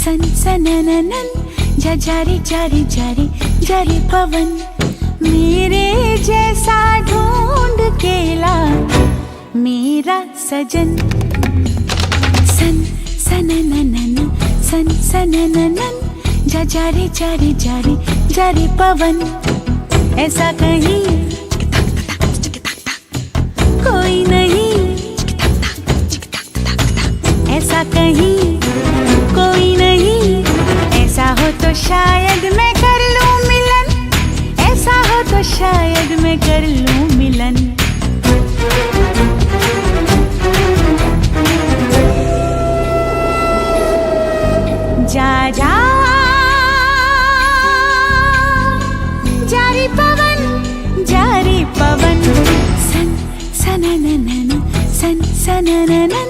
सन सनननन जा जारी जारी जारी जारी पवन मेरे जैसा ढूंढ के ला मेरा सजन। सन सनननन सन सनननन जा जारी जारी जारी जारी पवन ऐसा कहीं कोई नहीं, ऐसा कहीं कोई नहीं। ऐसा हो तो शायद मैं कर लूं मिलन, ऐसा हो तो शायद मैं कर लूं मिलन। जा जा जारी पवन जारी पवन सन सनननन सन सनननन